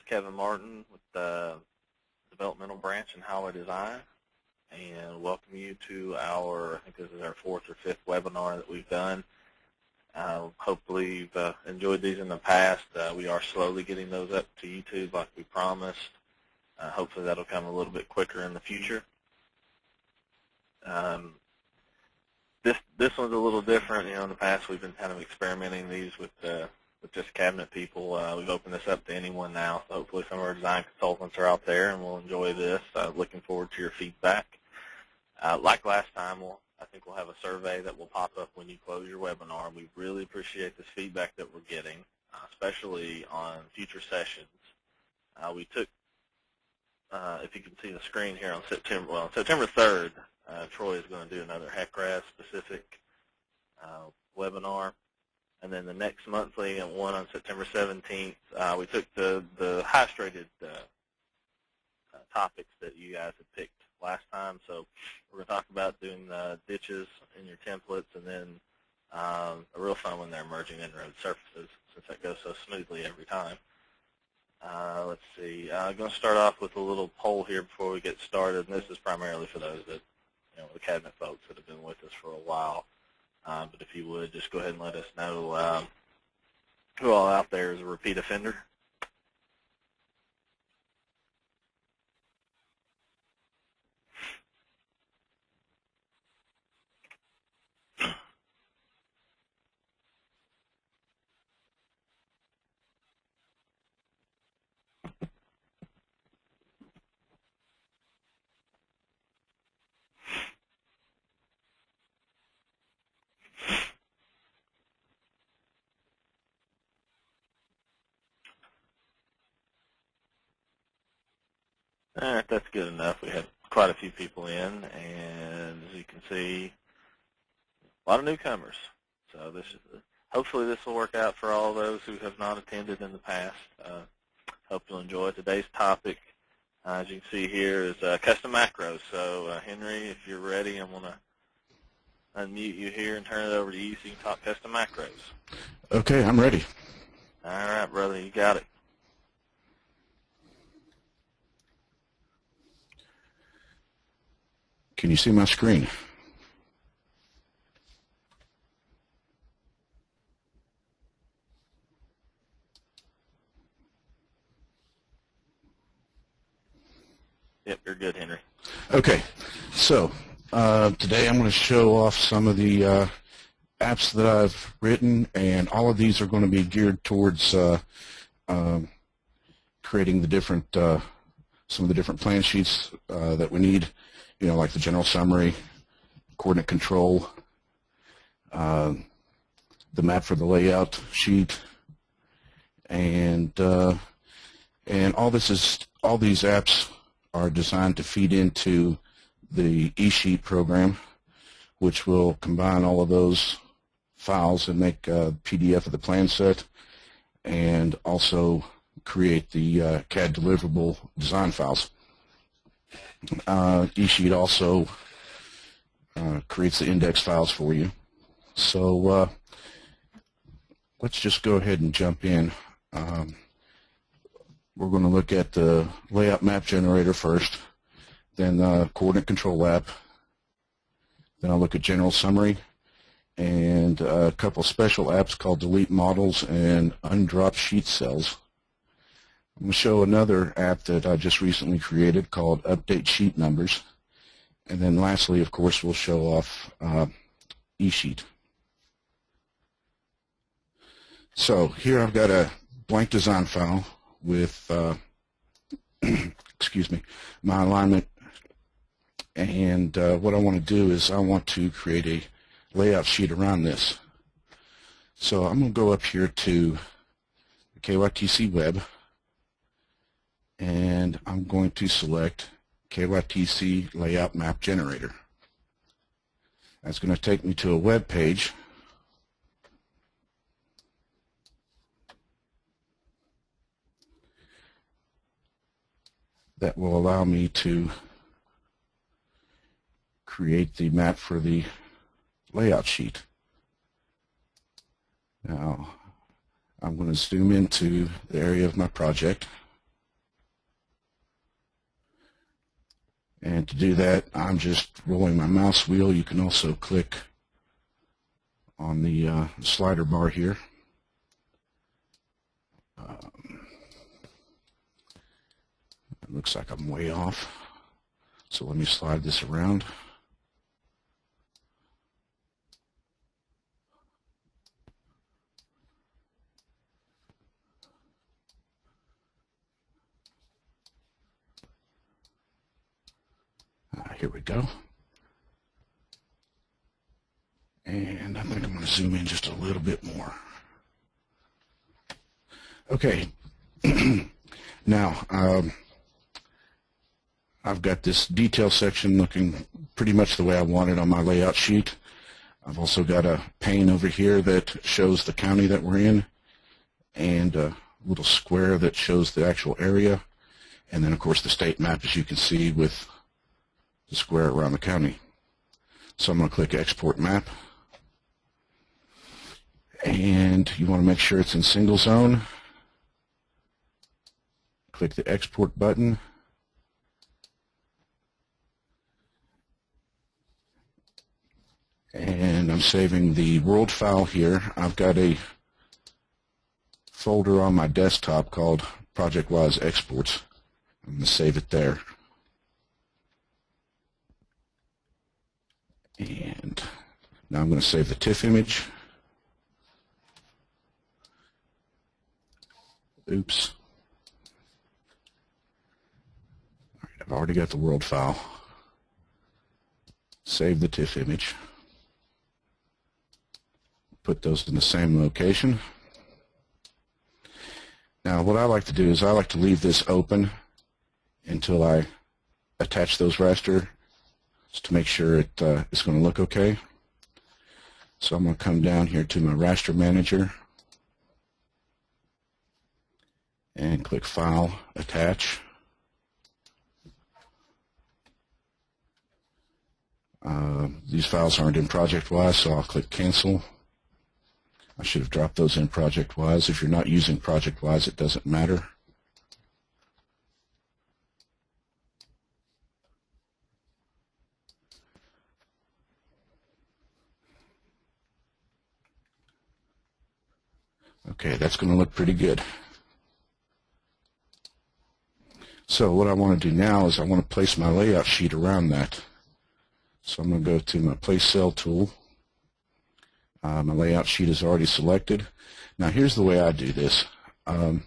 Kevin Martin with the Developmental Branch in Highway Design, and welcome you to our, I think this is our 4th or 5th webinar that we've done. Hopefully you've enjoyed these in the past. We are slowly getting those up to YouTube like we promised. Hopefully that'll come a little bit quicker in the future. This one's a little different. You know, in the past we've been kind of experimenting these with just cabinet people. We've opened this up to anyone now, so hopefully some of our design consultants are out there and will enjoy this. Looking forward to your feedback. Like last time, I think we'll have a survey that will pop up when you close your webinar. We really appreciate this feedback that we're getting, especially on future sessions. We took, if you can see the screen here, on September 3rd, Troy is going to do another HECRAS specific webinar. And then the next monthly one on September 17th, we took the highest rated topics that you guys had picked last time. So we're going to talk about doing the ditches in your templates, and then a real fun one there, merging in-road surfaces, since that goes so smoothly every time. Let's see. I'm going to start off with a little poll here before we get started, and this is primarily for those that, you know, the cabinet folks that have been with us for a while. But if you would, just go ahead and let us know who all out there is a repeat offender. All right, that's good enough. We had quite a few people in, and as you can see, a lot of newcomers. So hopefully this will work out for all those who have not attended in the past. Hope you'll enjoy it. Today's topic, as you can see here, is custom macros. So Henry, if you're ready, I'm going to unmute you here and turn it over to you so you can talk custom macros. Okay, I'm ready. All right, brother, you got it. Can you see my screen? Yep, you're good, Henry. Okay, so today I'm going to show off some of the apps that I've written, and all of these are going to be geared towards creating the different, some of the different plan sheets that we need. You know, like the general summary, coordinate control, the map for the layout sheet, and all these apps are designed to feed into the eSheet program, which will combine all of those files and make a PDF of the plan set, and also create the CAD deliverable design files. eSheet also creates the index files for you. So let's just go ahead and jump in. We're going to look at the layout map generator first, then the coordinate control app, then I'll look at general summary, and a couple special apps called delete models and undrop sheet cells. I'm going to show another app that I just recently created called Update Sheet Numbers. And then lastly, of course, we'll show off eSheet. So here I've got a blank design file with excuse me, my alignment. And what I want to do is I want to create a layout sheet around this. So I'm going to go up here to the Kytc web, and I'm going to select Kytc Layout Map Generator. That's going to take me to a web page that will allow me to create the map for the layout sheet. Now, I'm going to zoom into the area of my project. And to do that, I'm just rolling my mouse wheel. You can also click on the slider bar here. It looks like I'm way off. So let me slide this around. Here we go. And I think I'm going to zoom in just a little bit more. Okay. Now, I've got this detail section looking pretty much the way I want it on my layout sheet. I've also got a pane over here that shows the county that we're in, and a little square that shows the actual area, and then of course the state map, as you can see, with the square around the county. So I'm going to click Export Map, and you want to make sure it's in single zone. Click the Export button, and I'm saving the world file here. I've got a folder on my desktop called ProjectWise Exports. I'm going to save it there. And now I'm going to save the TIFF image. Oops. All right, I've already got the world file. Save the TIFF image. Put those in the same location. Now what I like to do is I like to leave this open until I attach those raster, just to make sure it's going to look okay. So I'm going to come down here to my raster manager and click File, Attach. These files aren't in ProjectWise, so I'll click Cancel. I should have dropped those in ProjectWise. If you're not using ProjectWise, it doesn't matter. Okay, that's going to look pretty good. So what I want to do now is I want to place my layout sheet around that. So I'm going to go to my Place Cell tool. My layout sheet is already selected. Now here's the way I do this. In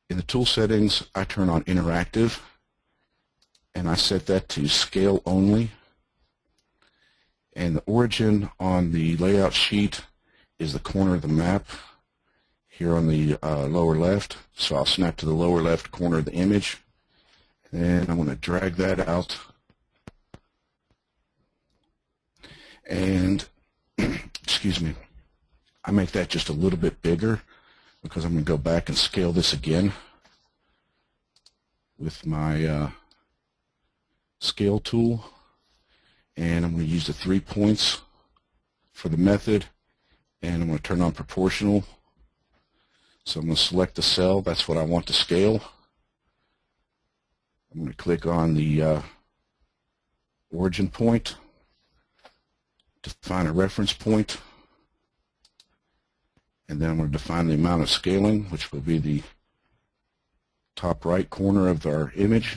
the tool settings, I turn on Interactive, and I set that to Scale Only. And the origin on the layout sheet is the corner of the map here on the lower left. So I'll snap to the lower left corner of the image, and I'm going to drag that out. And excuse me, I make that just a little bit bigger because I'm going to go back and scale this again with my scale tool, and I'm going to use the 3 points for the method, and I'm going to turn on proportional. So I'm going to select the cell. That's what I want to scale. I'm going to click on the origin point, define a reference point, and then I'm going to define the amount of scaling, which will be the top right corner of our image,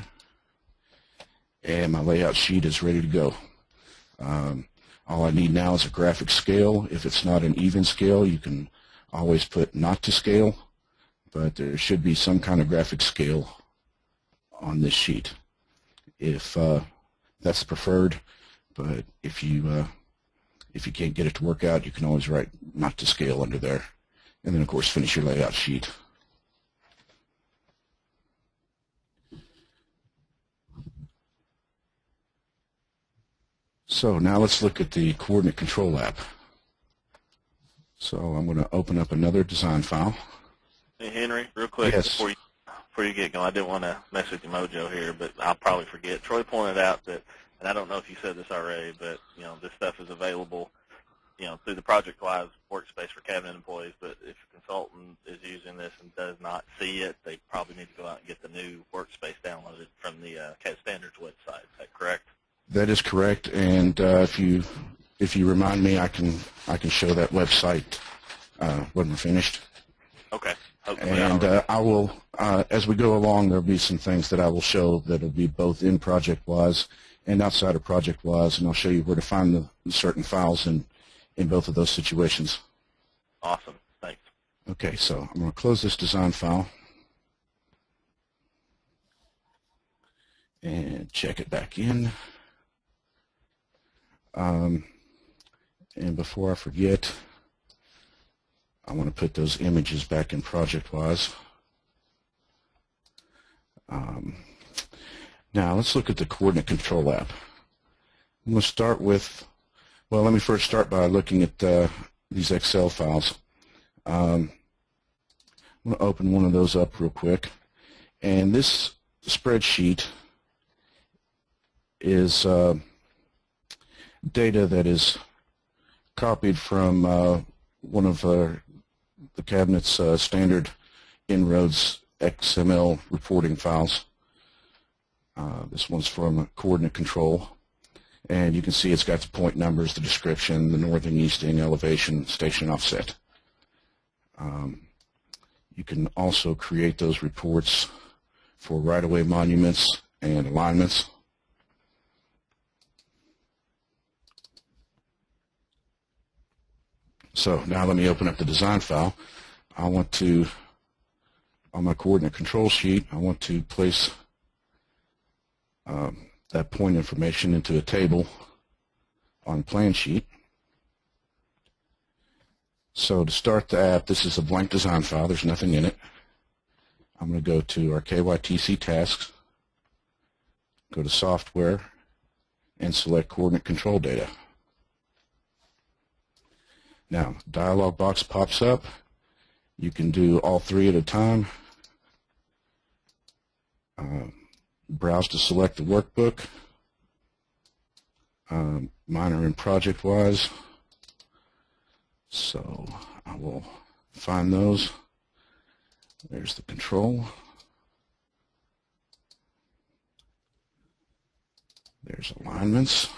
and my layout sheet is ready to go. All I need now is a graphic scale. If it's not an even scale, you can always put not to scale, but there should be some kind of graphic scale on this sheet if that's preferred. But if you can't get it to work out, you can always write not to scale under there, and then of course finish your layout sheet. So now let's look at the coordinate control app. So I'm going to open up another design file. Hey, Henry, real quick, yes, before you get going, I didn't want to mess with your mojo here, but I'll probably forget. Troy pointed out that, and I don't know if you said this already, but you know this stuff is available through the ProjectWise workspace for cabinet employees, but if a consultant is using this and does not see it, they probably need to go out and get the new workspace downloaded from the CAD Standards website. Is that correct? That is correct, and if you remind me, I can show that website when we're finished. Okay. Hopefully and I will, as we go along, there'll be some things that I will show that'll be both in ProjectWise and outside of ProjectWise, and I'll show you where to find the certain files in both of those situations. Awesome. Thanks. Okay, so I'm going to close this design file and check it back in. And before I forget, I want to put those images back in ProjectWise. Now let's look at the coordinate control app. I'm going to start with, well, let me first start by looking at these Excel files. I'm going to open one of those up real quick. And this spreadsheet is data that is copied from one of the cabinet's standard inroads XML reporting files. This one's from coordinate control, and you can see it's got the point numbers, the description, the northing, easting, elevation, station offset. You can also create those reports for right-of-way monuments and alignments. So now let me open up the design file. I want to, on my coordinate control sheet, I want to place that point information into a table on plan sheet. So to start the app, this is a blank design file. There's nothing in it. I'm going to go to our Kytc tasks, go to software, and select coordinate control data. Now, dialog box pops up. You can do all three at a time. Browse to select the workbook. Mine are in ProjectWise, so I will find those. There's the control. There's alignments.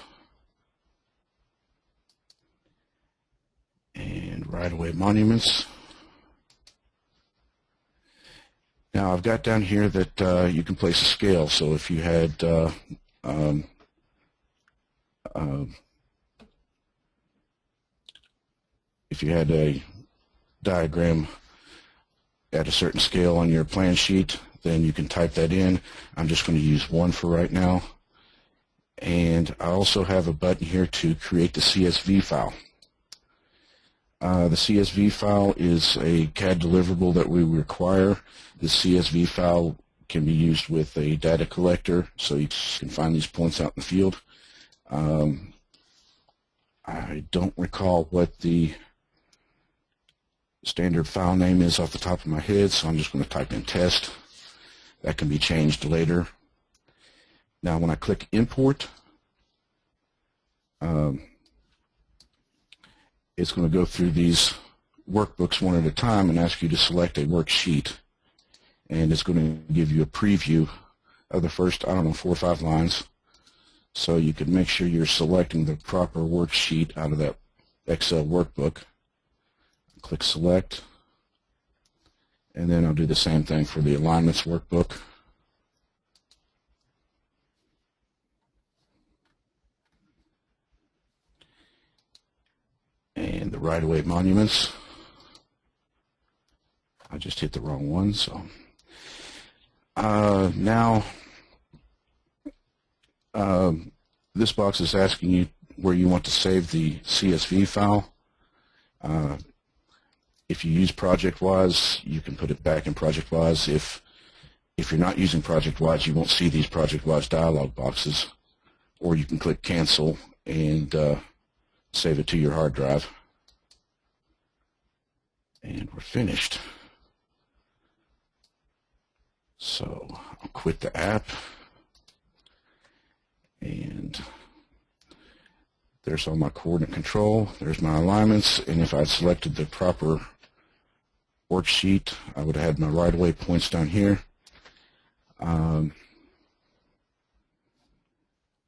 And right-of-way monuments. Now I've got down here that you can place a scale. So if you had a diagram at a certain scale on your plan sheet, then you can type that in. I'm just going to use 1 for right now. And I also have a button here to create the CSV file. The CSV file is a CAD deliverable that we require. The CSV file can be used with a data collector, so you can find these points out in the field. I don't recall what the standard file name is off the top of my head, so I'm just going to type in test. That can be changed later. Now when I click import, it's going to go through these workbooks one at a time and ask you to select a worksheet. And it's going to give you a preview of the first, 4 or 5 lines. So you can make sure you're selecting the proper worksheet out of that Excel workbook. Click select. And then I'll do the same thing for the alignments workbook. And the right-of-way monuments. I just hit the wrong one, so now this box is asking you where you want to save the CSV file. If you use ProjectWise, you can put it back in ProjectWise. If you're not using ProjectWise, you won't see these ProjectWise dialog boxes, or you can click cancel and save it to your hard drive. And we're finished. So I'll quit the app, and There's all my coordinate control. There's my alignments, and if I'd selected the proper worksheet, I would have had my right-of-way points down here.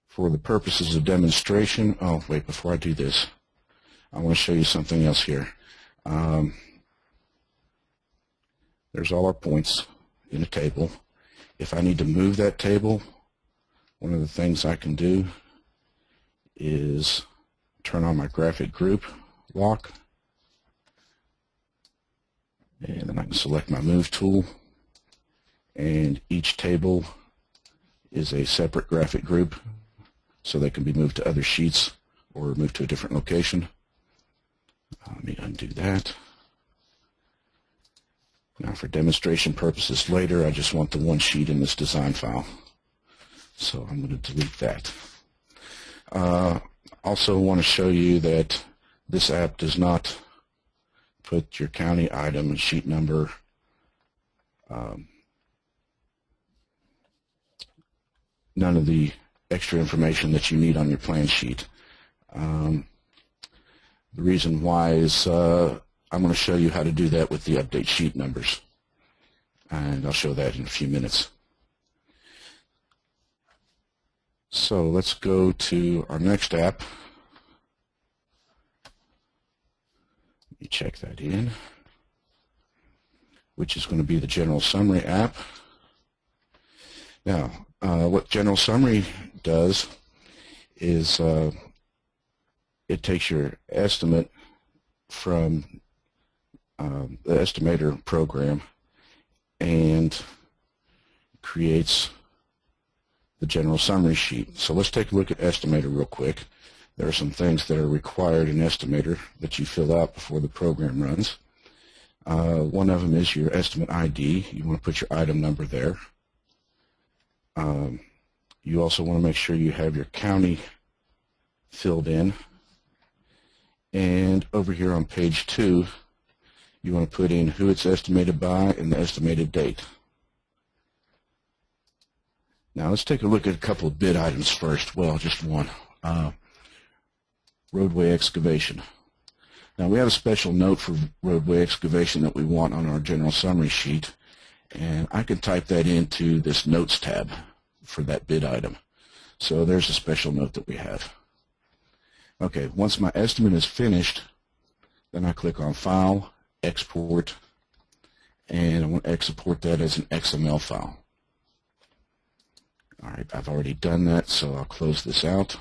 For the purposes of demonstration, oh wait, before I do this, I want to show you something else here. There's all our points in a table. If I need to move that table, one of the things I can do is turn on my graphic group lock, and then I can select my move tool, and each table is a separate graphic group, so they can be moved to other sheets or moved to a different location. Let me undo that. Now for demonstration purposes later, I just want the one sheet in this design file. So I'm going to delete that. Also want to show you that this app does not put your county item and sheet number none of the extra information that you need on your plan sheet. The reason why is I'm going to show you how to do that with the update sheet numbers, and I'll show that in a few minutes. So let's go to our next app. Let me check that in, which is going to be the General Summary app. Now, what General Summary does is it takes your estimate from the estimator program and creates the General Summary sheet. So let's take a look at Estimator real quick. There are some things that are required in Estimator that you fill out before the program runs. One of them is your estimate ID. You want to put your item number there. You also want to make sure you have your county filled in. And over here on page 2, you want to put in who it's estimated by and the estimated date. Now let's take a look at a couple of bid items first. Well, just one. Roadway Excavation. Now we have a special note for Roadway Excavation that we want on our General Summary sheet, and I can type that into this Notes tab for that bid item. So there's a special note that we have. Okay, once my estimate is finished, then I click on File, Export, and I want to export that as an XML file. All right, I've already done that, so I'll close this out.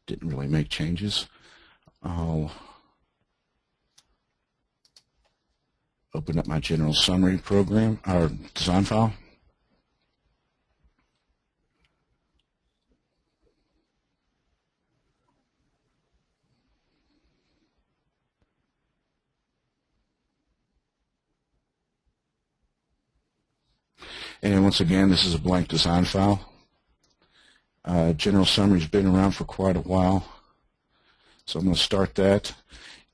Didn't really make changes. I'll open up my General Summary program, or design file. And once again, this is a blank design file. General Summary's been around for quite a while, so I'm going to start that.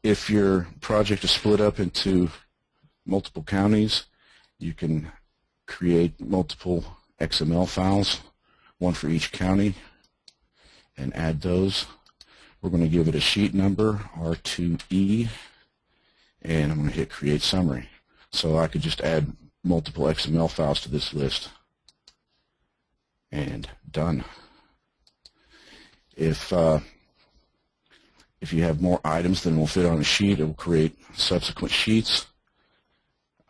If your project is split up into multiple counties, you can create multiple XML files, one for each county, and add those. We're going to give it a sheet number, R2E, and I'm going to hit Create Summary. So I could just add multiple XML files to this list. And done. If you have more items than will fit on a sheet, it will create subsequent sheets.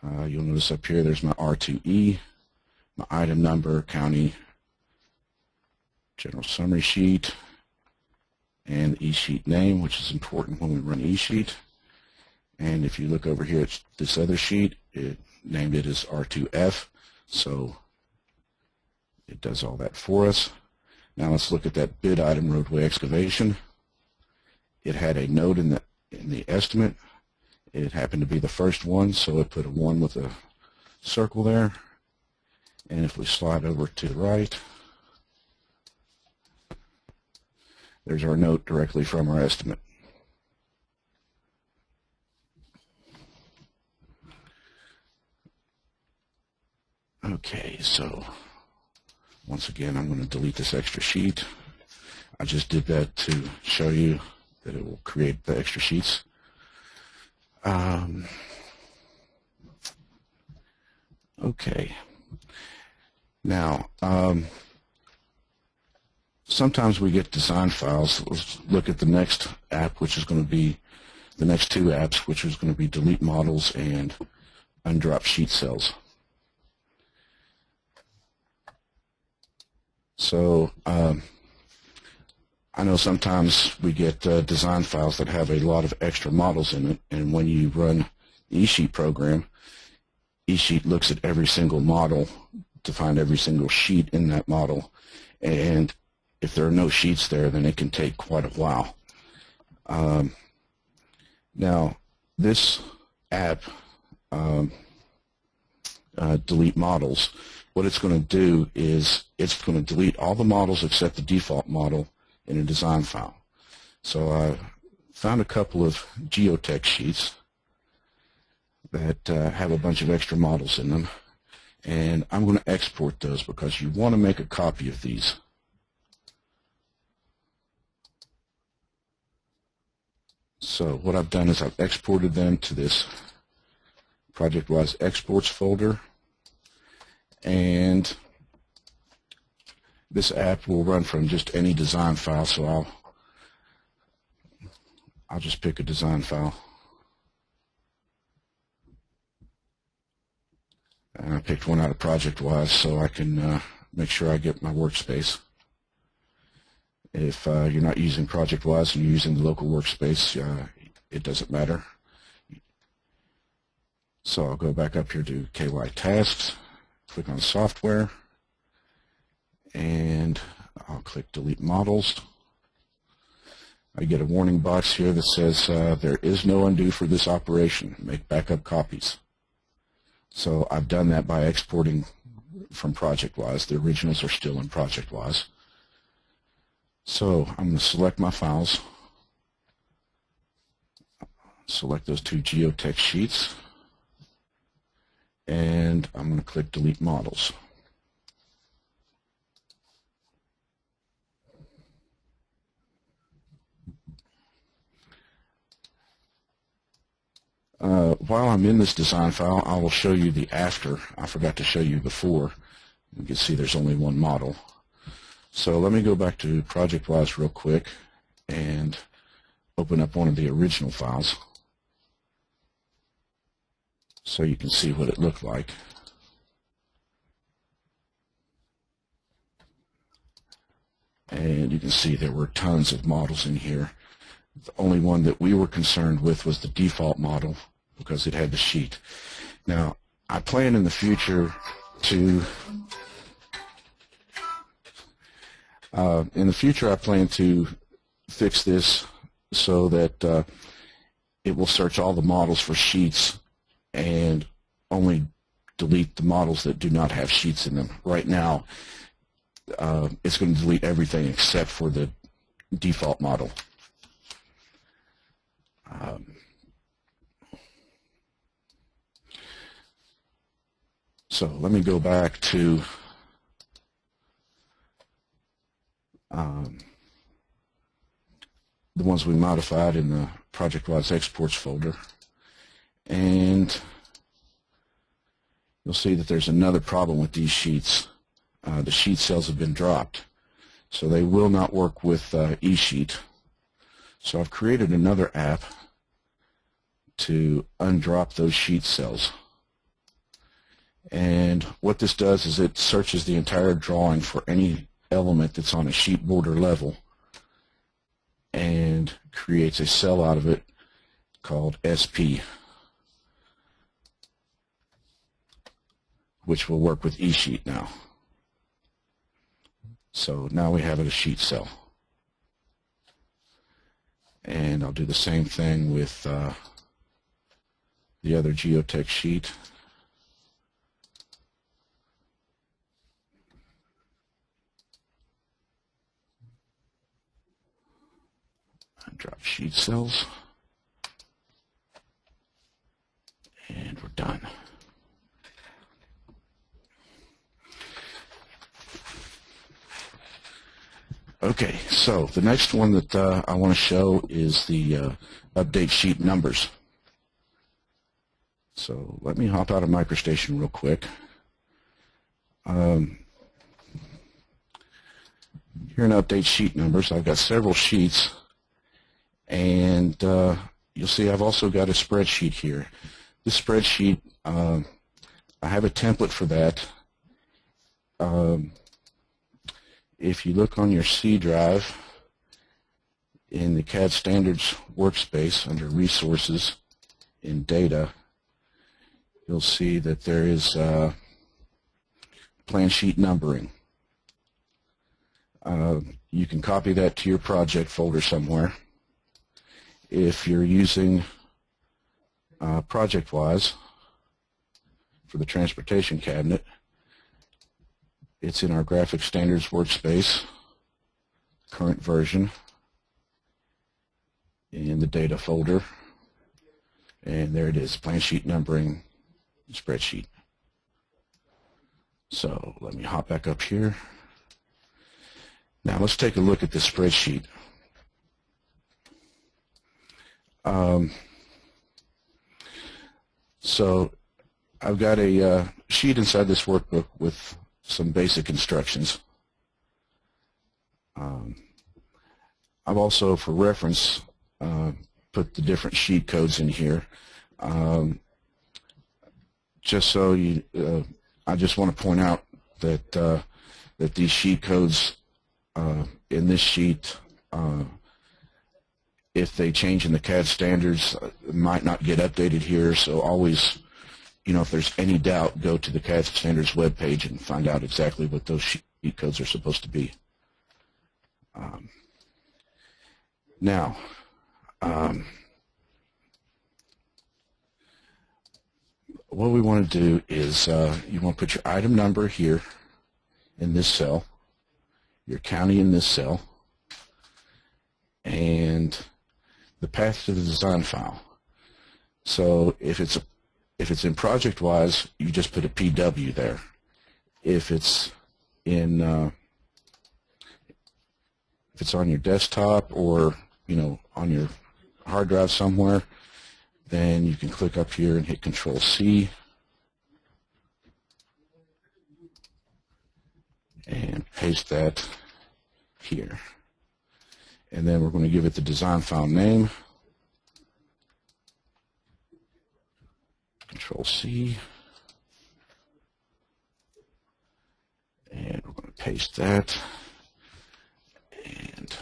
You'll notice up here there's my R2E, my item number, county, General Summary sheet, and the eSheet name, which is important when we run eSheet. And if you look over here at this other sheet, it named it as R2F, so it does all that for us. Now let's look at that bid item, Roadway Excavation. It had a note in the estimate. It happened to be the first one, so it put a 1 with a circle there. And if we slide over to the right, there's our note directly from our estimate. Okay, so once again, I'm going to delete this extra sheet. I just did that to show you that it will create the extra sheets. Okay. Now, sometimes we get design files. Let's look at the next app, which is going to be the next two apps, which is going to be delete models and undrop sheet cells. So I know sometimes we get design files that have a lot of extra models in it, and when you run the eSheet program, eSheet looks at every single model to find every single sheet in that model, and if there are no sheets there, then it can take quite a while. Now, this app, delete models, what it's going to do is it's going to delete all the models except the default model in a design file. So I found a couple of geotext sheets that have a bunch of extra models in them, and I'm going to export those because you want to make a copy of these. So what I've done is I've exported them to this ProjectWise exports folder, and this app will run from just any design file, so I'll just pick a design file. And I picked one out of ProjectWise so I can make sure I get my workspace. If you're not using ProjectWise and you're using the local workspace, it doesn't matter. So I'll go back up here to KY Tasks, click on Software, and I'll click Delete Models. I get a warning box here that says there is no undo for this operation. Make backup copies. So I've done that by exporting from ProjectWise. The originals are still in ProjectWise. So I'm going to select my files, select those two geotext sheets, and I'm going to click Delete Models. While I'm in this design file, I will show you the after. I forgot to show you before. You can see there's only one model. So let me go back to ProjectWise real quick and open up one of the original files so you can see what it looked like. And you can see there were tons of models in here. The only one that we were concerned with was the default model because it had the sheet. Now, I plan in the future to I plan to fix this so that it will search all the models for sheets and only delete the models that do not have sheets in them. Right now, it's going to delete everything except for the default model. So let me go back to the ones we modified in the ProjectWise exports folder, and you'll see that there's another problem with these sheets. The sheet cells have been dropped, so they will not work with eSheet. So I've created another app to undrop those sheet cells. And what this does is it searches the entire drawing for any element that's on a sheet border level and creates a cell out of it called SP, which will work with eSheet now. So now we have it a sheet cell. And I'll do the same thing with the other geotext sheet. Drop sheet cells, and we're done. Okay, so the next one that I want to show is the update sheet numbers. So let me hop out of MicroStation real quick. Here in update sheet numbers, I've got several sheets, and you'll see I've also got a spreadsheet here. This spreadsheet, I have a template for that. If you look on your C drive in the CAD Standards workspace under Resources in Data, you'll see that there is plan sheet numbering. You can copy that to your project folder somewhere. If you're using ProjectWise for the transportation cabinet, it's in our Graphic Standards workspace, current version, in the data folder, and there it is, plan sheet numbering spreadsheet. So let me hop back up here. Now let's take a look at this spreadsheet. So I've got a sheet inside this workbook with some basic instructions. I've also, for reference, put the different sheet codes in here. Just so you, I just want to point out that that these sheet codes in this sheet, if they change in the CAD standards, might not get updated here. So always, you know, if there's any doubt, go to the CAD standards webpage and find out exactly what those sheet codes are supposed to be. Now, what we want to do is you want to put your item number here in this cell, your county in this cell, and the path to the design file. So if it's in ProjectWise, you just put a PW there. If it's in if it's on your desktop or, you know, on your hard drive somewhere, then you can click up here and hit Control-C and paste that here. And then we're going to give it the design file name. Control-C. And we're going to paste that. And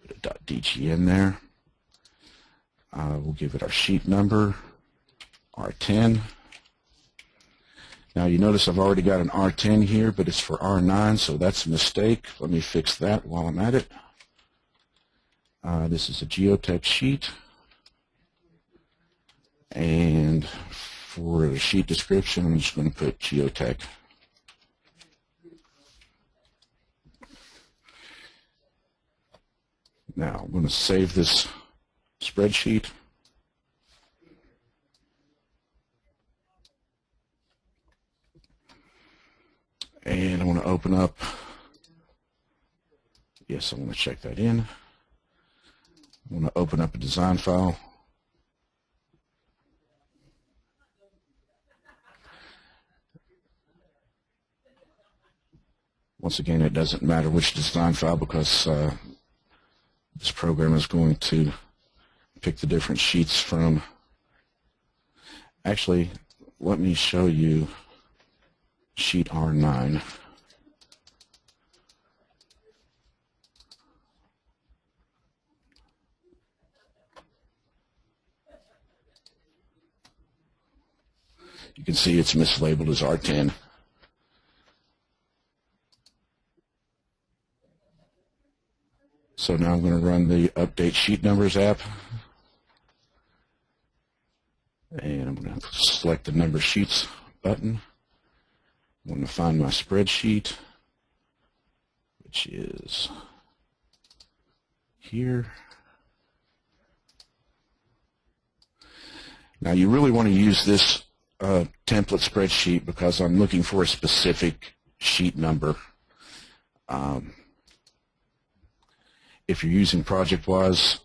put a .dg in there. We'll give it our sheet number, R10. Now you notice I've already got an R10 here, but it's for R9, so that's a mistake. Let me fix that while I'm at it. This is a geotech sheet. And for the sheet description, I'm just going to put geotech. Now I'm going to save this spreadsheet. And I want to open up, yes, I want to check that in. I want to open up a design file. Once again, it doesn't matter which design file because this program is going to pick the different sheets from. Actually, let me show you sheet R9. You can see it's mislabeled as R10. So now I'm going to run the Update Sheet Numbers app. And I'm going to select the Number Sheets button. I'm going to find my spreadsheet, which is here. Now you really want to use this template spreadsheet because I'm looking for a specific sheet number. If you're using ProjectWise,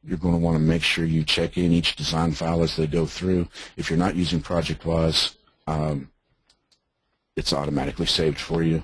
you're going to want to make sure you check in each design file as they go through. If you're not using ProjectWise, it's automatically saved for you.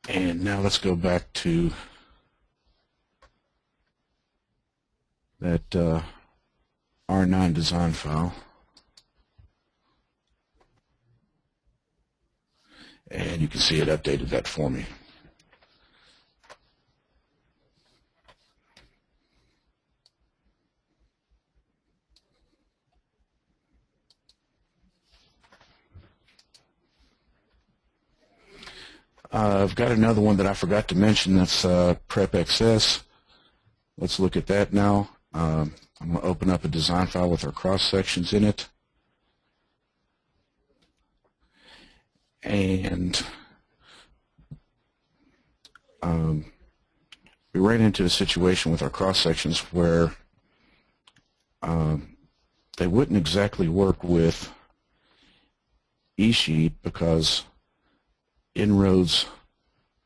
And now let's go back to that R9 design file. And you can see it updated that for me. I've got another one that I forgot to mention. That's PrepXS. Let's look at that now. I'm going to open up a design file with our cross sections in it. And we ran into a situation with our cross sections where they wouldn't exactly work with eSheet because Inroads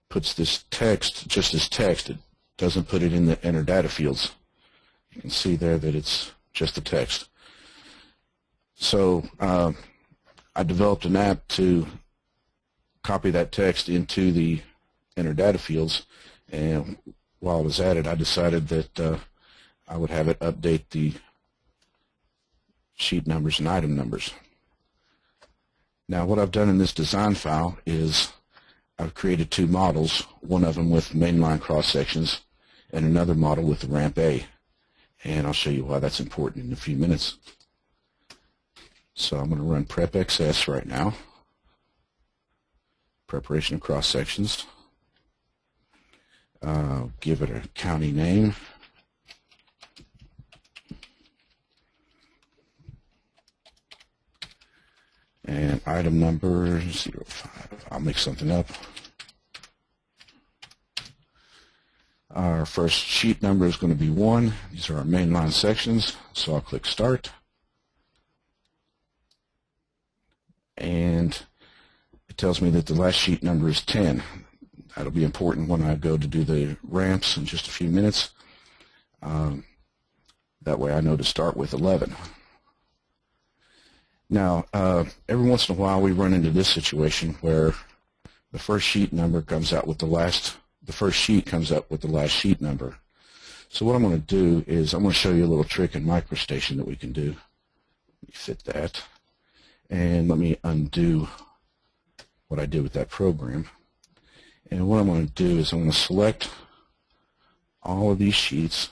puts this text just as text. It doesn't put it in the enter data fields. You can see there that it's just the text. So I developed an app to copy that text into the enter data fields, and while I was at it, I decided that I would have it update the sheet numbers and item numbers. Now what I've done in this design file is I've created two models, one of them with mainline cross sections and another model with the ramp A, and I'll show you why that's important in a few minutes. So I'm going to run PrepXS right now, preparation of cross sections. Give it a county name. And item number 05. I'll make something up. Our first sheet number is going to be 1. These are our mainline sections, so I'll click Start. And it tells me that the last sheet number is 10. That'll be important when I go to do the ramps in just a few minutes. That way I know to start with 11. Now, every once in a while we run into this situation where the first sheet number comes out with the first sheet comes up with the last sheet number. So what I'm going to do is I'm going to show you a little trick in MicroStation that we can do. Let me fit that. And let me undo what I did with that program. And what I'm going to do is I'm going to select all of these sheets.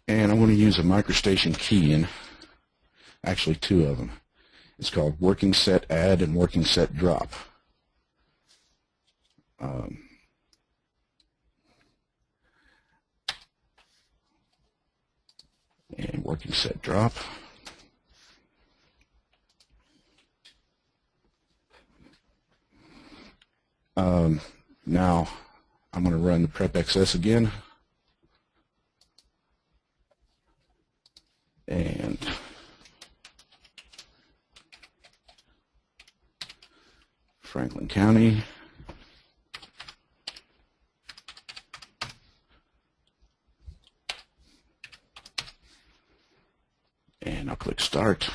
And I'm going to use a MicroStation key in, actually two of them. It's called Working Set Add and Working Set Drop. And Working Set Drop. Now I'm going to run the PrepXS again. And Franklin County. And I'll click Start.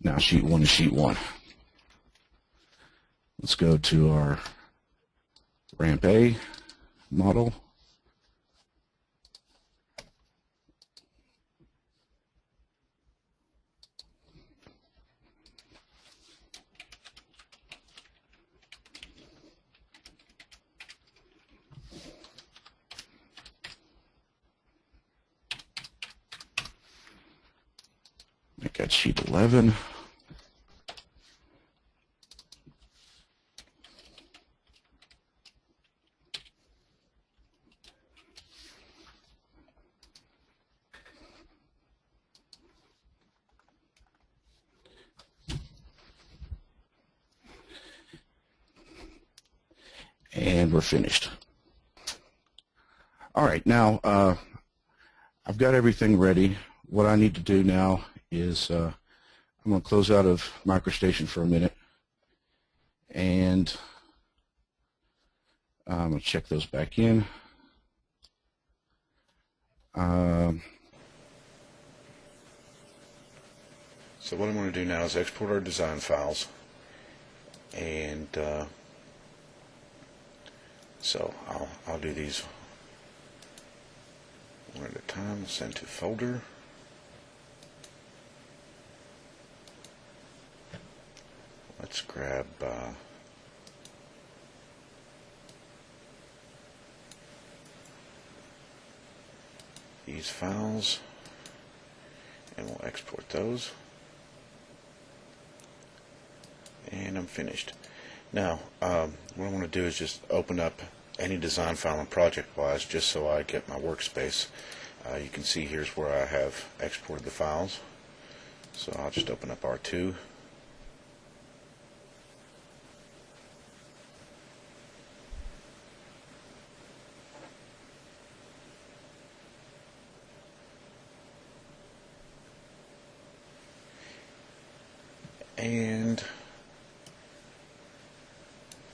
Now sheet 1 is sheet 1. Let's go to our ramp A model. Make that sheet 11. And we're finished. All right, now I've got everything ready. What I need to do now is I'm going to close out of MicroStation for a minute, and I'm going to check those back in. So what I'm going to do now is export our design files, and so I'll do these one at a time. Send to folder. Let's grab these files, and we'll export those. And I'm finished. Now, what I want to do is just open up any design file in ProjectWise just so I get my workspace. You can see here's where I have exported the files. So I'll just open up R2. And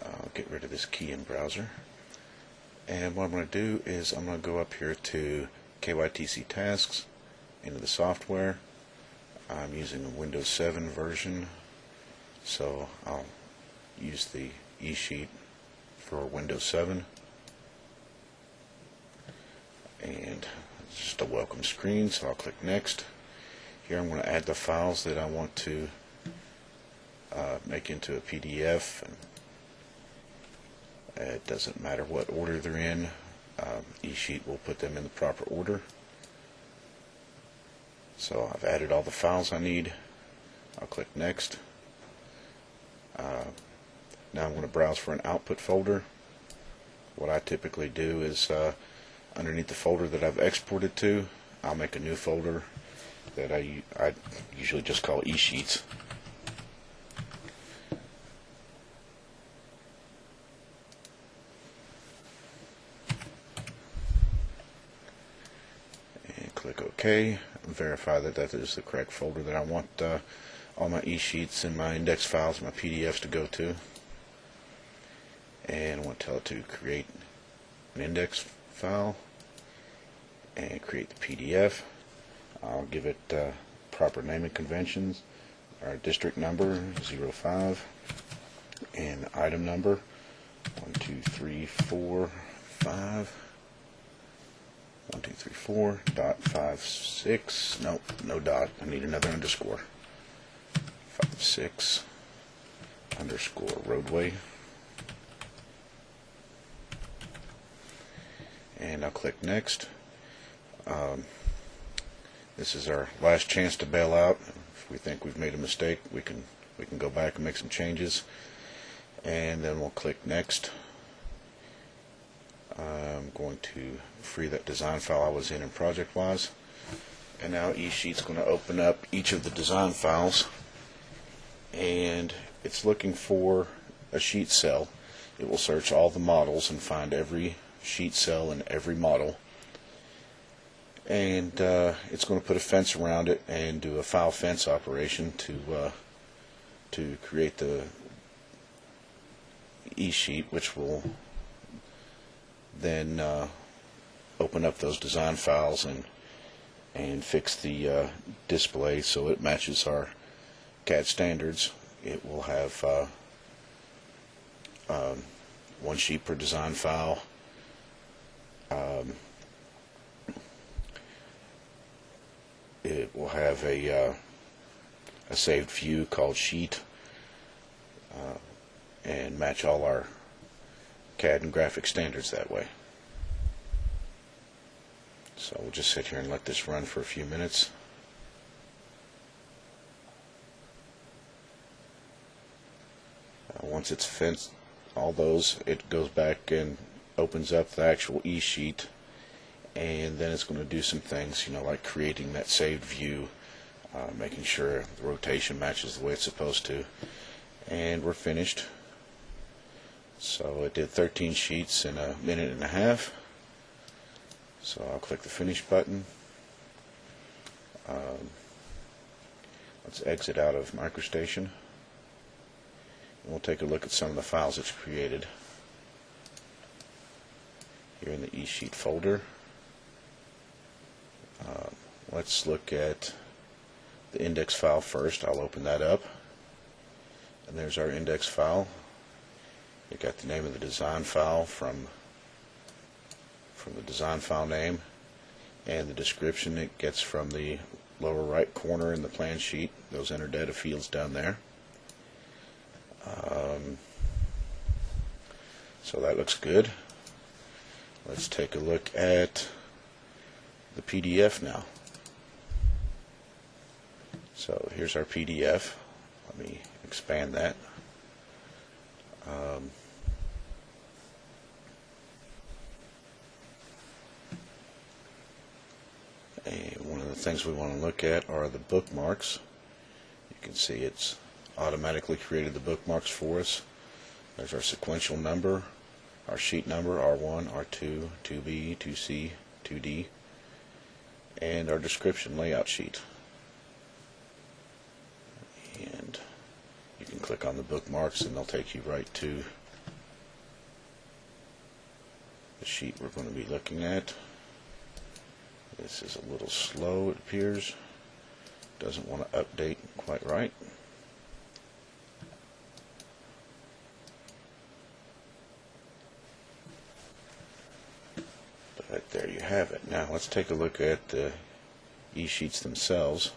I'll get rid of this key in browser. And what I'm going to do is I'm going to go up here to Kytc tasks, into the software. I'm using a Windows 7 version, so I'll use the eSheet for Windows 7. And it's just a welcome screen, so I'll click Next. Here I'm going to add the files that I want to make into a PDF, and it doesn't matter what order they're in. eSheet will put them in the proper order. So I've added all the files I need. I'll click Next. Now I'm going to browse for an output folder. What I typically do is underneath the folder that I've exported to, I'll make a new folder that I usually just call eSheets. Click OK, verify that that is the correct folder that I want all my eSheets and my index files and my PDFs to go to. And I want to tell it to create an index file and create the PDF. I'll give it proper naming conventions, our district number 05 and item number 12345. 1234.56. Nope, no dot. I need another underscore. 56 underscore roadway. And I'll click Next. This is our last chance to bail out. If we think we've made a mistake, we can go back and make some changes. And then we'll click Next. I'm going to free that design file I was in ProjectWise, and now eSheet's going to open up each of the design files, and it's looking for a sheet cell. It will search all the models and find every sheet cell in every model, and it's going to put a fence around it and do a file fence operation to create the eSheet, which will then open up those design files and fix the display so it matches our CAD standards. It will have one sheet per design file. It will have a saved view called Sheet and match all our CAD and graphic standards that way. So we'll just sit here and let this run for a few minutes. once it's fenced all those, it goes back and opens up the actual e-sheet, and then it's going to do some things, you know, like creating that saved view, making sure the rotation matches the way it's supposed to. And we're finished. So it did 13 sheets in a minute and a half. So I'll click the finish button. Let's exit out of MicroStation, and we'll take a look at some of the files it's created. Here in the eSheet folder, let's look at the index file first. I'll open that up, and there's our index file. It got the name of the design file from the design file name, and the description it gets from the lower right corner in the plan sheet, those enter data fields down there. So that looks good. Let's take a look at the PDF now. So here's our PDF. Let me expand that. And one of the things we want to look at are the bookmarks. You can see it's automatically created the bookmarks for us. There's our sequential number, our sheet number, R1, R2, 2B, 2C, 2D, and our description layout sheet. And you can click on the bookmarks and they'll take you right to the sheet we're going to be looking at. This is a little slow, it appears. Doesn't want to update quite right. But there you have it. Now let's take a look at the e-sheets themselves.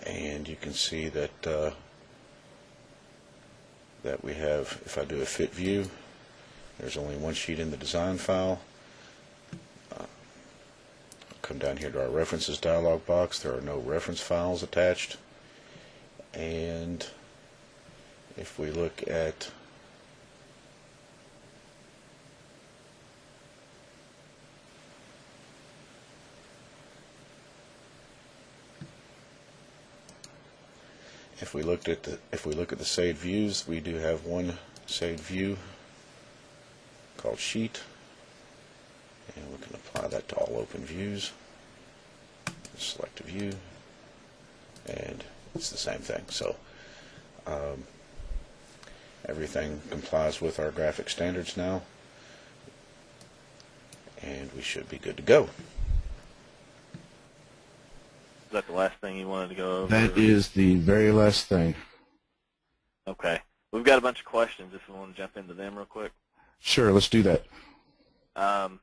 And you can see that that we have, if I do a fit view, there's only one sheet in the design file. I'll come down here to our references dialog box. There are no reference files attached. And if we look at If we look at the saved views, we do have one saved view called Sheet, and we can apply that to all open views. Select a view, and it's the same thing. So everything complies with our graphic standards now, and we should be good to go. Is that the last thing you wanted to go over? That is the very last thing. Okay. We've got a bunch of questions if we want to jump into them real quick. Sure, let's do that. I've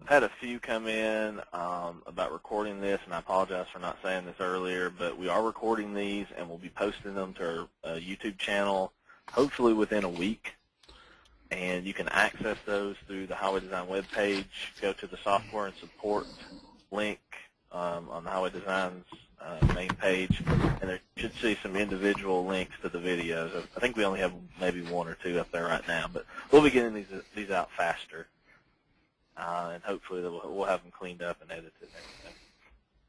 had a few come in about recording this, and I apologize for not saying this earlier, but we are recording these, and we'll be posting them to our YouTube channel hopefully within a week. And you can access those through the Highway Design webpage. Go to the Software and Support link on the Highway Design's main page, and there should see some individual links to the videos. I think we only have maybe one or two up there right now, but we'll be getting these out faster, and hopefully we'll have them cleaned up and edited and everything.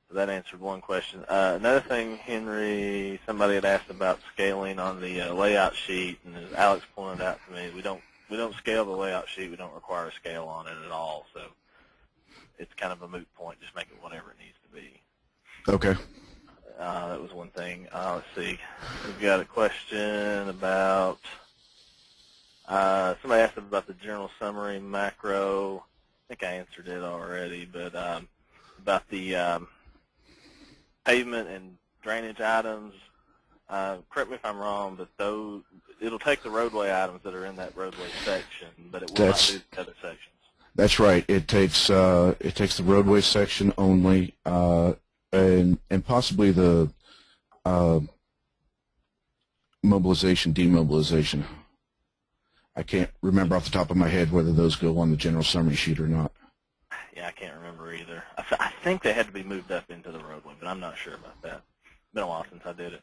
So that answered one question. Another thing, Henry, somebody had asked about scaling on the layout sheet, and as Alex pointed out to me, we don't scale the layout sheet. We don't require a scale on it at all, so it's kind of a moot point. Just make it whatever it needs to be. Okay. That was one thing. Let's see. We've got a question about, somebody asked about the general summary macro. I think I answered it already, but about the pavement and drainage items. Correct me if I'm wrong, but it'll take the roadway items that are in that roadway section, but it will not do the other sections. That's right. It takes the roadway section only, and possibly the mobilization, demobilization. I can't remember off the top of my head whether those go on the general summary sheet or not. Yeah, I can't remember either. I think they had to be moved up into the roadway, but I'm not sure about that. It's been a while since I did it.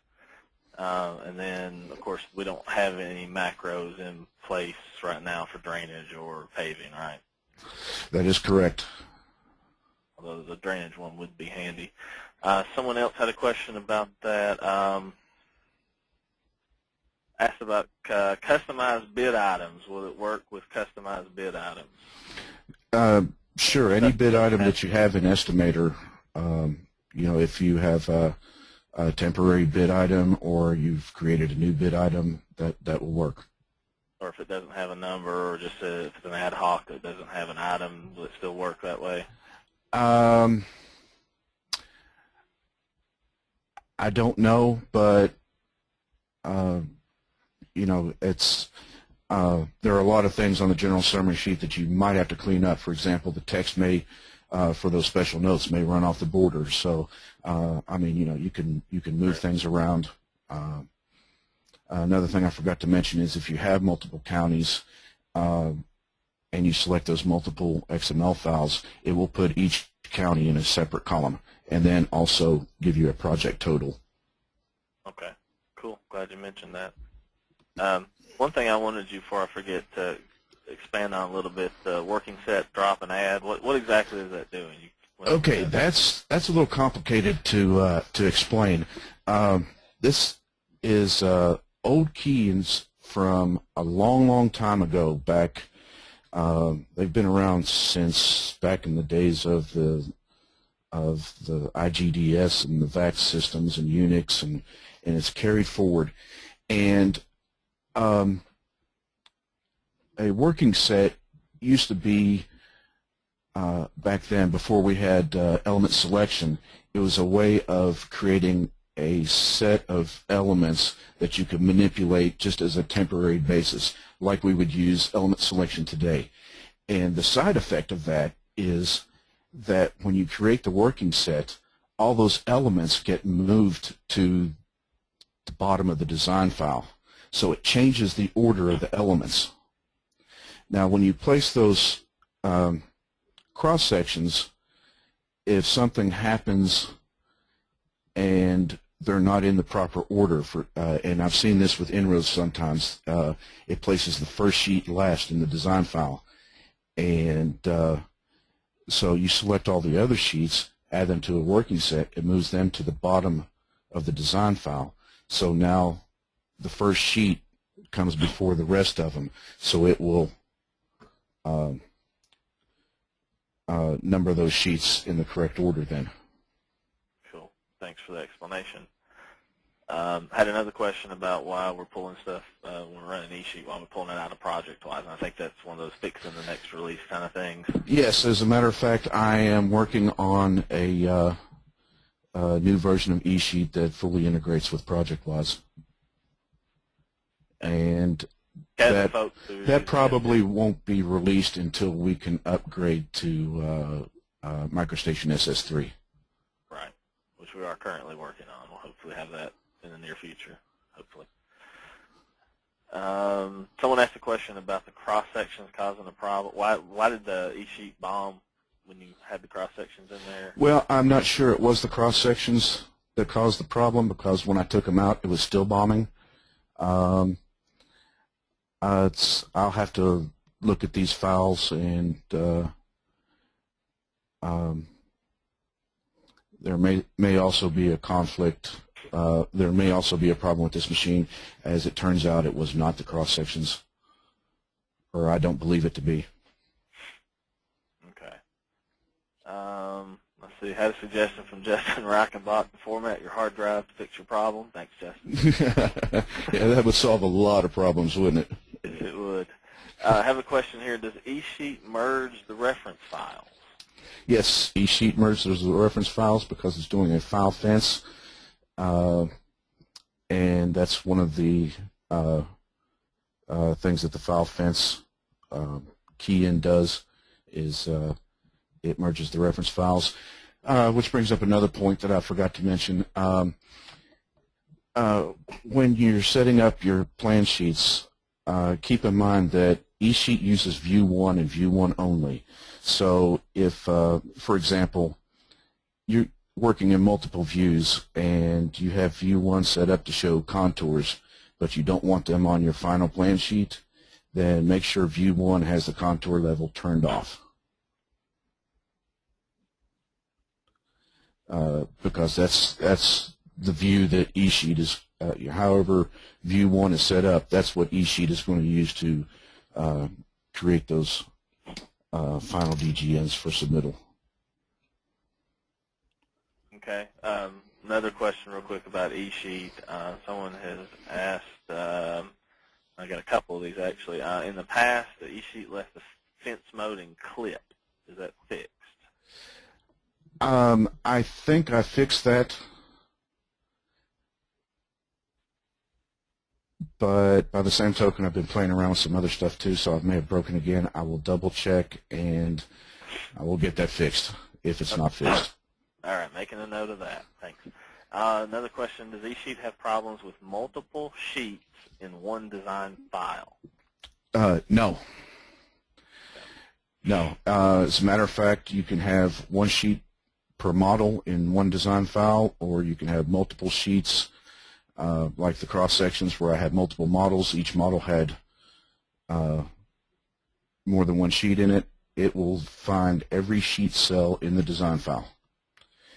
And then, of course, we don't have any macros in place right now for drainage or paving, right? That is correct. Although the drainage one would be handy. Someone else had a question about that. Asked about customized bid items. Will it work with customized bid items? Sure. Any bid item that you have in Estimator, if you have a temporary bid item or you've created a new bid item, that will work. Or if it doesn't have a number, or just if it's an ad hoc that doesn't have an item, will it still work that way? I don't know, but it's there are a lot of things on the general summary sheet that you might have to clean up. For example, the text may for those special notes may run off the border. So you can move things around. Another thing I forgot to mention is if you have multiple counties and you select those multiple XML files, it will put each county in a separate column and then also give you a project total. Okay, cool. Glad you mentioned that. One thing I wanted you, before I forget, to expand on a little bit, the working set, drop, and add. What exactly is that doing? Okay, that's a little complicated to explain. This is old keys from a long time ago. Back, they've been around since back in the days of the IGDS and the VAX systems and Unix, and it's carried forward. And a working set used to be, back then, before we had element selection, it was a way of creating a set of elements that you could manipulate just as a temporary basis, like we would use element selection today. And the side effect of that is that when you create the working set, all those elements get moved to the bottom of the design file. So it changes the order of the elements. Now, when you place those cross sections, if something happens and they're not in the proper order, and I've seen this with inroads sometimes, it places the first sheet last in the design file. And so you select all the other sheets, add them to a working set, it moves them to the bottom of the design file. So now the first sheet comes before the rest of them, so it will number those sheets in the correct order then. Cool. Thanks for the explanation. Had another question about why we're pulling stuff when we're running eSheet, why we're pulling it out of project-wise, and I think that's one of those fix in the next release kind of things. Yes, as a matter of fact, I am working on a new version of eSheet that fully integrates with ProjectWise. And that probably won't be released until we can upgrade to MicroStation SS3. Right, which we are currently working on. We'll hopefully have that in the near future, hopefully. Someone asked a question about the cross-sections causing a problem. Why did the eSheet bomb when you had the cross-sections in there? Well, I'm not sure it was the cross-sections that caused the problem, because when I took them out, it was still bombing. I'll have to look at these files, and there may also be a conflict. There may also be a problem with this machine. As it turns out, it was not the cross-sections, or I don't believe it to be. Okay. Let's see. Had a suggestion from Justin Reichenbach to format your hard drive to fix your problem. Thanks, Justin. Yeah, that would solve a lot of problems, wouldn't it? Yes, it would. I have a question here. Does eSheet merge the reference files? Yes, eSheet merges the reference files because it's doing a file fence, and that's one of the things that the file fence key-in does, is it merges the reference files, which brings up another point that I forgot to mention. When you're setting up your plan sheets, keep in mind that eSheet uses View 1 and View 1 only. So if, for example, you're working in multiple views and you have View 1 set up to show contours, but you don't want them on your final plan sheet, then make sure View 1 has the contour level turned off. Because that's the view that eSheet is, however View 1 is set up, that's what eSheet is going to use to create those final DGNs for submittal. Okay. Another question real quick about eSheet. Someone has asked, I got a couple of these actually. In the past, the eSheet left the fence mode in clip. Is that fixed? I think I fixed that, but by the same token, I've been playing around with some other stuff too, so I may have broken again. I will double check and I will get that fixed if it's not fixed. All right, making a note of that. Thanks. Another question, does eSheet have problems with multiple sheets in one design file? No. No. As a matter of fact, you can have one sheet per model in one design file, or you can have multiple sheets, like the cross sections where I had multiple models. Each model had more than one sheet in it. It will find every sheet cell in the design file,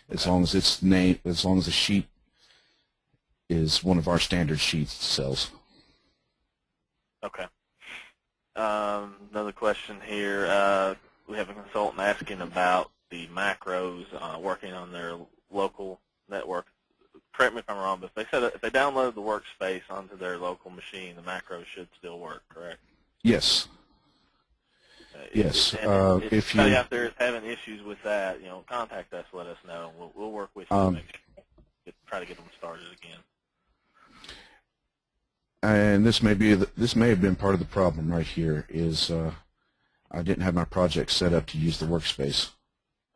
as long as it's named, as long as the sheet is one of our standard sheet cells. Okay. Another question here. We have a consultant asking about the macros working on their local network. Correct me if I'm wrong, but they said that if they download the workspace onto their local machine, the macros should still work, correct? Yes. Yes. If anybody out there is having issues with that, contact us, let us know. We'll work with you to make sure, try to get them started again. And this may have been part of the problem right here. Is I didn't have my project set up to use the workspace.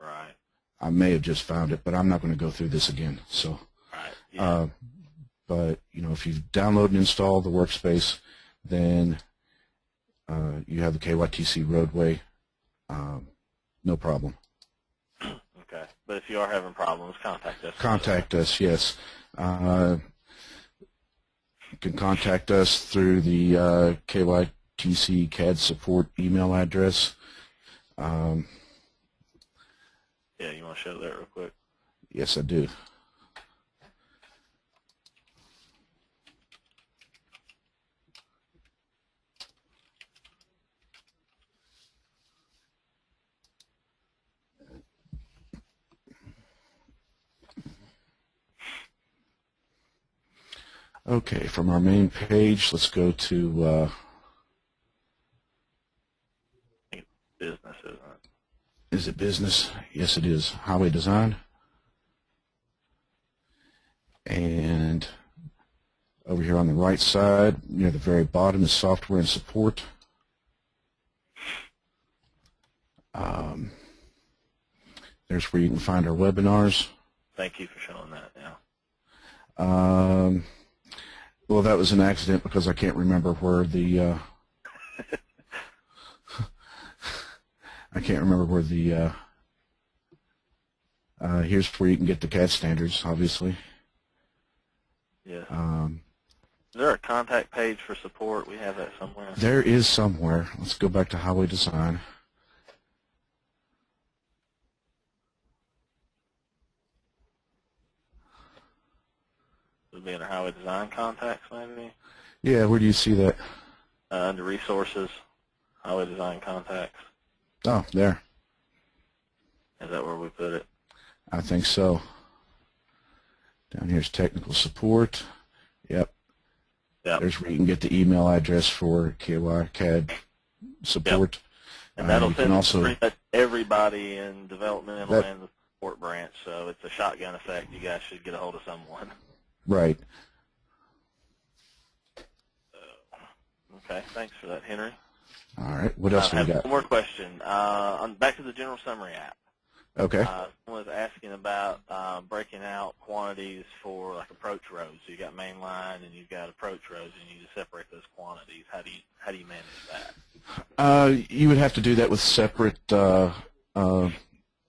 Right. I may have just found it, but I'm not going to go through this again. So. Right. Yeah. But if you download and install the workspace, then you have the Kytc Roadway, no problem. Okay. But if you are having problems, contact us. Contact us, yes. You can contact us through the Kytc CAD support email address. Yeah, you want to show that real quick? Yes, I do. Okay, from our main page, let's go to Business, isn't it? is it business? Yes, it is. Highway design. And over here on the right side, near the very bottom, is software and support. There's where you can find our webinars. Thank you for showing that. Yeah. Well, that was an accident because I can't remember where the I can't remember where the here's where you can get the CAD standards, obviously. Yeah. Is there a contact page for support? We have that somewhere. There is somewhere. Let's go back to highway design. Would be under highway design contacts, maybe? Yeah, where do you see that? Under resources, highway design contacts. Oh, there. Is that where we put it? I think so. Down here's technical support. Yep. Yep. There's where you can get the email address for CAD support. Yep. And that'll send also pretty much everybody in developmental and the support branch, so it's a shotgun effect. You guys should get a hold of someone. Right. Okay, thanks for that, Henry. All right. What else do we got? One more question. Back to the General Summary app. Okay. Someone was asking about breaking out quantities for like approach roads. So you got main line and you've got approach roads, and you need to separate those quantities. How do you manage that? You would have to do that with separate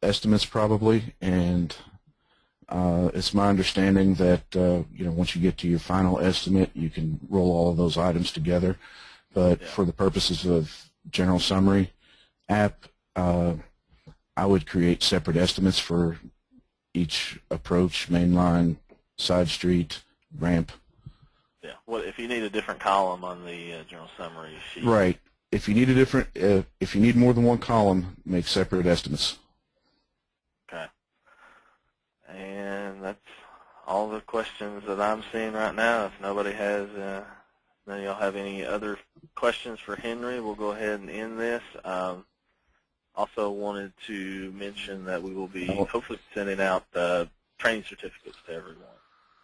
estimates probably, and it's my understanding that once you get to your final estimate, you can roll all of those items together. But for the purposes of general summary app, I would create separate estimates for each approach, main line, side street, ramp. Yeah. What if you need a different column on the general summary sheet? Right. If you need if you need more than one column, make separate estimates. Okay. And that's all the questions that I'm seeing right now. If nobody has, none of y'all have any other questions for Henry, we'll go ahead and end this. Also wanted to mention that we will be hopefully sending out training certificates to everyone.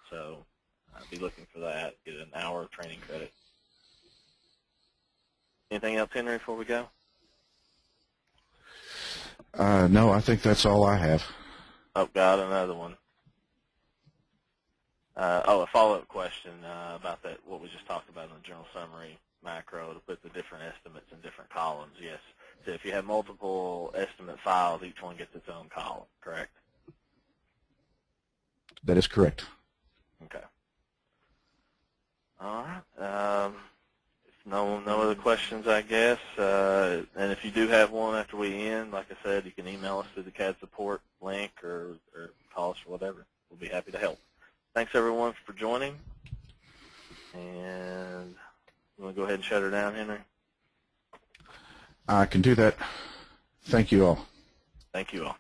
So I'll be looking for that, get an hour of training credit. Anything else, Henry, before we go? No, I think that's all I have. Oh, got another one. A follow-up question about that, what we just talked about in the general summary macro to put the different estimates in different columns. Yes. So if you have multiple estimate files, each one gets its own column, correct? That is correct. Okay. All right. If no other questions, I guess. And if you do have one after we end, like I said, you can email us through the CAD support link or call us or whatever. We'll be happy to help. Thanks, everyone, for joining. And you want to go ahead and shut her down, Henry? I can do that. Thank you all. Thank you all.